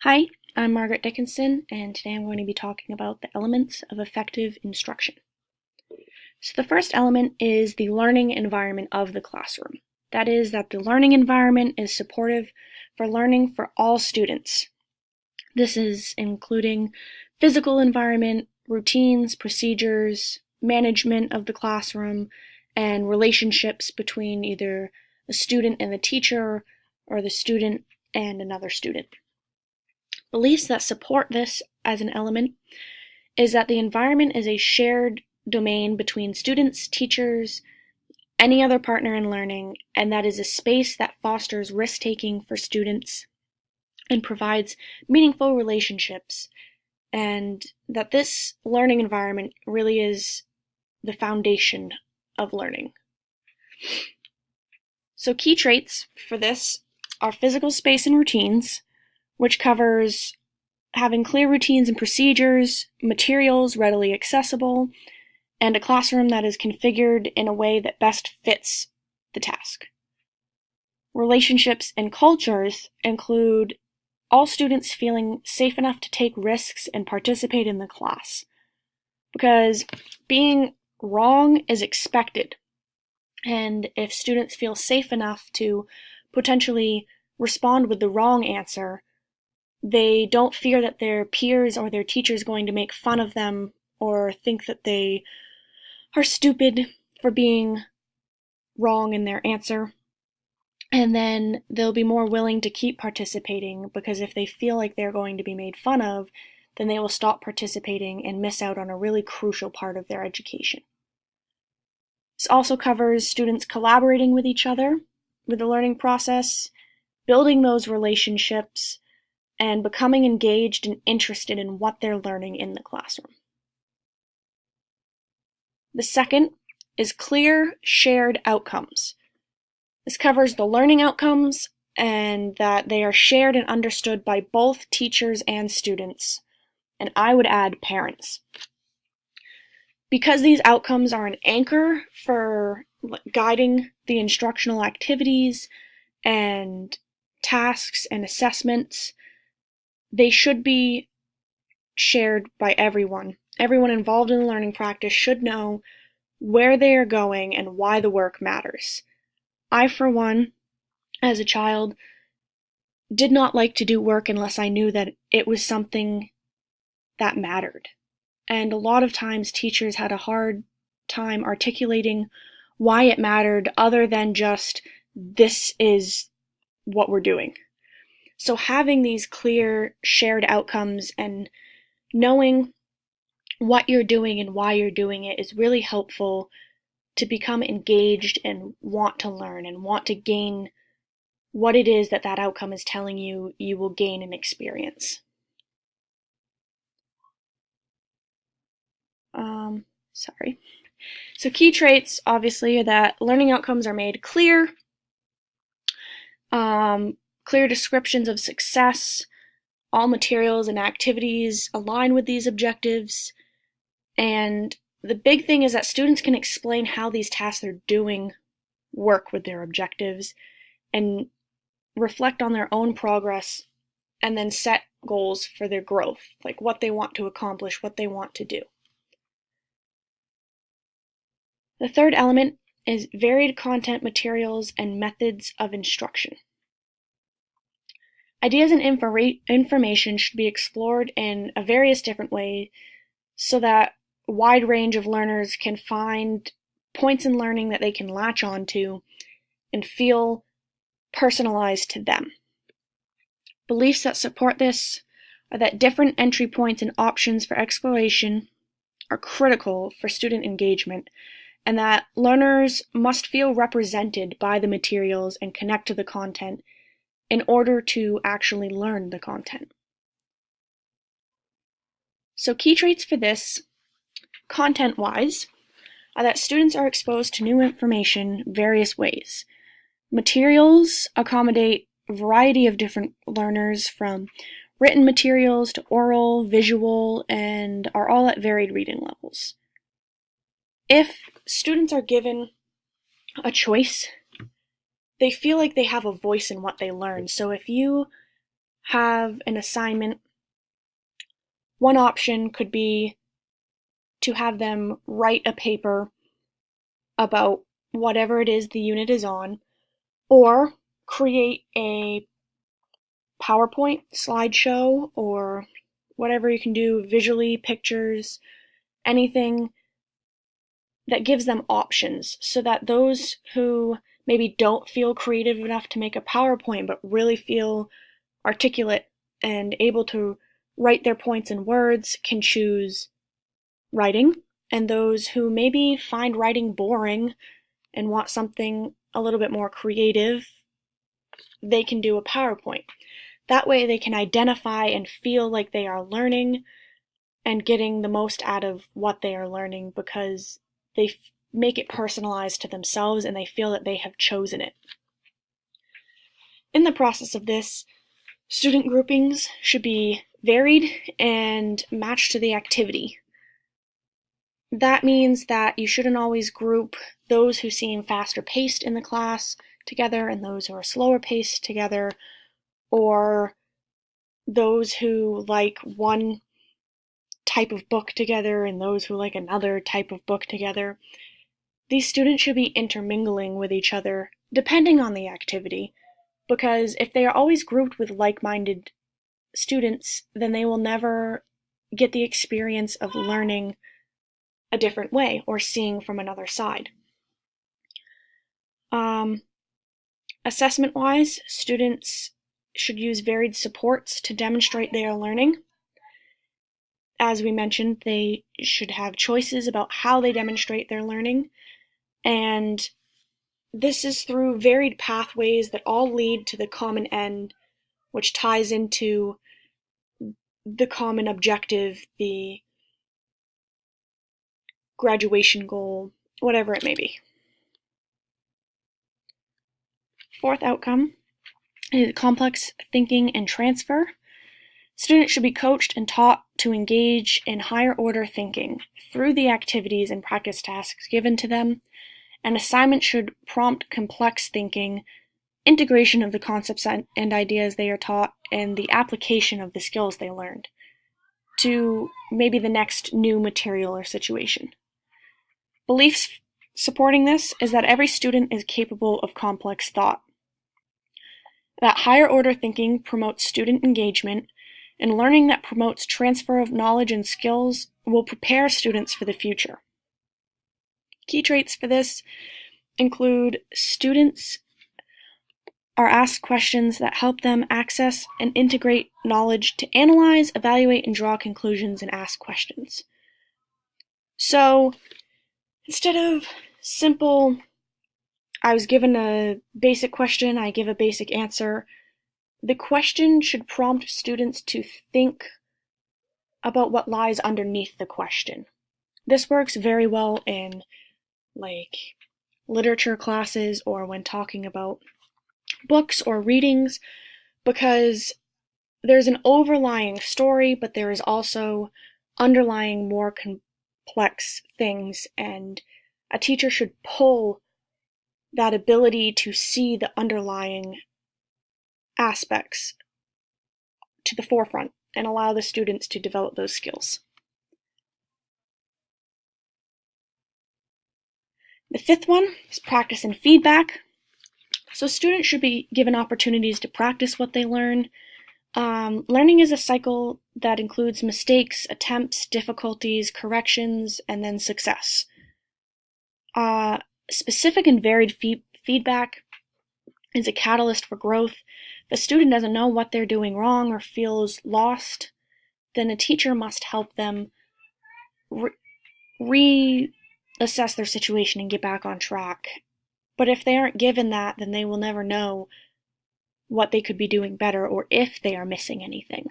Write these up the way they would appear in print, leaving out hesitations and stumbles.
Hi, I'm Margaret Dickinson, and today I'm going to be talking about the elements of effective instruction. So the first element is the learning environment of the classroom. That is, that the learning environment is supportive for learning for all students. This is including physical environment, routines, procedures, management of the classroom, and relationships between either the student and the teacher or the student and another student. Beliefs that support this as an element is that the environment is a shared domain between students, teachers, any other partner in learning, and that is a space that fosters risk-taking for students and provides meaningful relationships, and that this learning environment really is the foundation of learning. So key traits for this are physical space and routines, which covers having clear routines and procedures, materials readily accessible, and a classroom that is configured in a way that best fits the task. Relationships and cultures include all students feeling safe enough to take risks and participate in the class, because being wrong is expected, and if students feel safe enough to potentially respond with the wrong answer, they don't fear that their peers or their teacher is going to make fun of them or think that they are stupid for being wrong in their answer. And then they'll be more willing to keep participating, because if they feel like they're going to be made fun of, then they will stop participating and miss out on a really crucial part of their education. This also covers students collaborating with each other with the learning process, building those relationships, and becoming engaged and interested in what they're learning in the classroom. The second is clear shared outcomes. This covers the learning outcomes and that they are shared and understood by both teachers and students, and I would add parents. Because these outcomes are an anchor for guiding the instructional activities and tasks and assessments, they should be shared by everyone. Everyone involved in the learning practice should know where they are going and why the work matters. I, for one, as a child, did not like to do work unless I knew that it was something that mattered. And a lot of times teachers had a hard time articulating why it mattered other than just, this is what we're doing. So having these clear shared outcomes and knowing what you're doing and why you're doing it is really helpful to become engaged and want to learn and want to gain what it is that that outcome is telling you you will gain an experience. So key traits, obviously, are that learning outcomes are made clear, clear descriptions of success, all materials and activities align with these objectives, and the big thing is that students can explain how these tasks they're doing work with their objectives and reflect on their own progress and then set goals for their growth, like what they want to accomplish, what they want to do. The third element is varied content materials and methods of instruction. Ideas and information should be explored in a various different ways so that a wide range of learners can find points in learning that they can latch onto and feel personalized to them. Beliefs that support this are that different entry points and options for exploration are critical for student engagement, and that learners must feel represented by the materials and connect to the content in order to actually learn the content. So key traits for this, content-wise, are that students are exposed to new information various ways. Materials accommodate a variety of different learners, from written materials to oral, visual, and are all at varied reading levels. If students are given a choice, they feel like they have a voice in what they learn. So if you have an assignment, one option could be to have them write a paper about whatever it is the unit is on, or create a PowerPoint slideshow or whatever you can do, visually, pictures, anything that gives them options so that those who maybe don't feel creative enough to make a PowerPoint but really feel articulate and able to write their points in words can choose writing, and those who maybe find writing boring and want something a little bit more creative, they can do a PowerPoint. That way they can identify and feel like they are learning and getting the most out of what they are learning because they make it personalized to themselves and they feel that they have chosen it. In the process of this, student groupings should be varied and matched to the activity. That means that you shouldn't always group those who seem faster paced in the class together and those who are slower paced together, or those who like one type of book together and those who like another type of book together. These students should be intermingling with each other depending on the activity, because if they are always grouped with like-minded students, then they will never get the experience of learning a different way or seeing from another side. Assessment-wise, students should use varied supports to demonstrate they are learning. As we mentioned, they should have choices about how they demonstrate their learning, and this is through varied pathways that all lead to the common end, which ties into the common objective, the graduation goal, whatever it may be. Fourth outcome is complex thinking and transfer. Students should be coached and taught to engage in higher order thinking through the activities and practice tasks given to them. An assignment should prompt complex thinking, integration of the concepts and ideas they are taught, and the application of the skills they learned to maybe the next new material or situation. Beliefs supporting this is that every student is capable of complex thought, that higher order thinking promotes student engagement, and learning that promotes transfer of knowledge and skills will prepare students for the future. Key traits for this include students are asked questions that help them access and integrate knowledge to analyze, evaluate, and draw conclusions and ask questions. So instead of simple, I was given a basic question, I give a basic answer, the question should prompt students to think about what lies underneath the question. This works very well in literature classes or when talking about books or readings, because there's an overlying story, but there is also underlying more complex things, and a teacher should pull that ability to see the underlying aspects to the forefront and allow the students to develop those skills. The fifth one is practice and feedback. So students should be given opportunities to practice what they learn. Learning is a cycle that includes mistakes, attempts, difficulties, corrections, and then success. Specific and varied feedback is a catalyst for growth. If a student doesn't know what they're doing wrong or feels lost, then a teacher must help them reassess their situation and get back on track. But if they aren't given that, then they will never know what they could be doing better or if they are missing anything.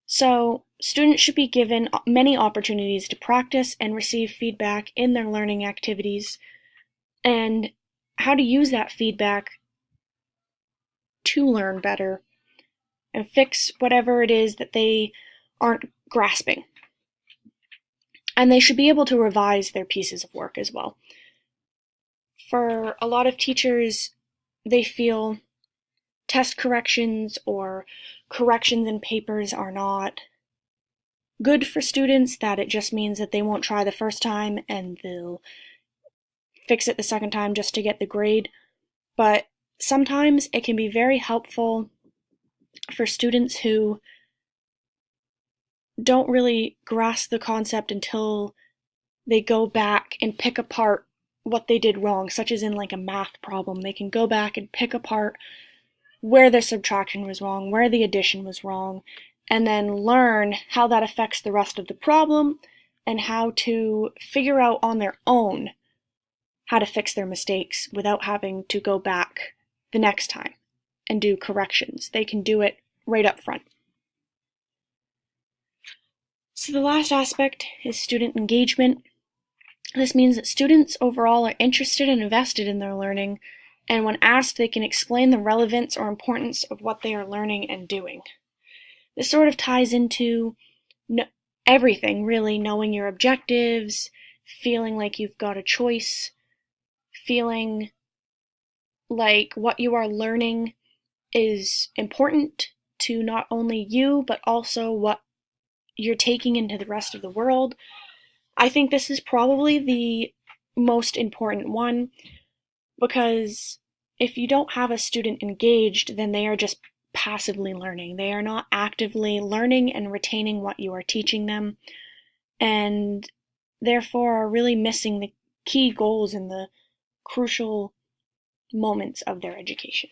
So students should be given many opportunities to practice and receive feedback in their learning activities, and how to use that feedback to learn better and fix whatever it is that they aren't grasping. And they should be able to revise their pieces of work as well. For a lot of teachers, they feel test corrections or corrections in papers are not good for students, that it just means that they won't try the first time and they'll fix it the second time just to get the grade. But sometimes it can be very helpful for students who don't really grasp the concept until they go back and pick apart what they did wrong, such as in like a math problem. They can go back and pick apart where the subtraction was wrong, where the addition was wrong, and then learn how that affects the rest of the problem and how to figure out on their own how to fix their mistakes without having to go back the next time and do corrections. They can do it right up front. So the last aspect is student engagement. This means that students overall are interested and invested in their learning, and when asked, they can explain the relevance or importance of what they are learning and doing. This sort of ties into everything, really, knowing your objectives, feeling like you've got a choice, feeling like what you are learning is important to not only you, but also what you're taking into the rest of the world. I think this is probably the most important one, because if you don't have a student engaged, then they are just passively learning. They are not actively learning and retaining what you are teaching them, and therefore are really missing the key goals and the crucial moments of their education.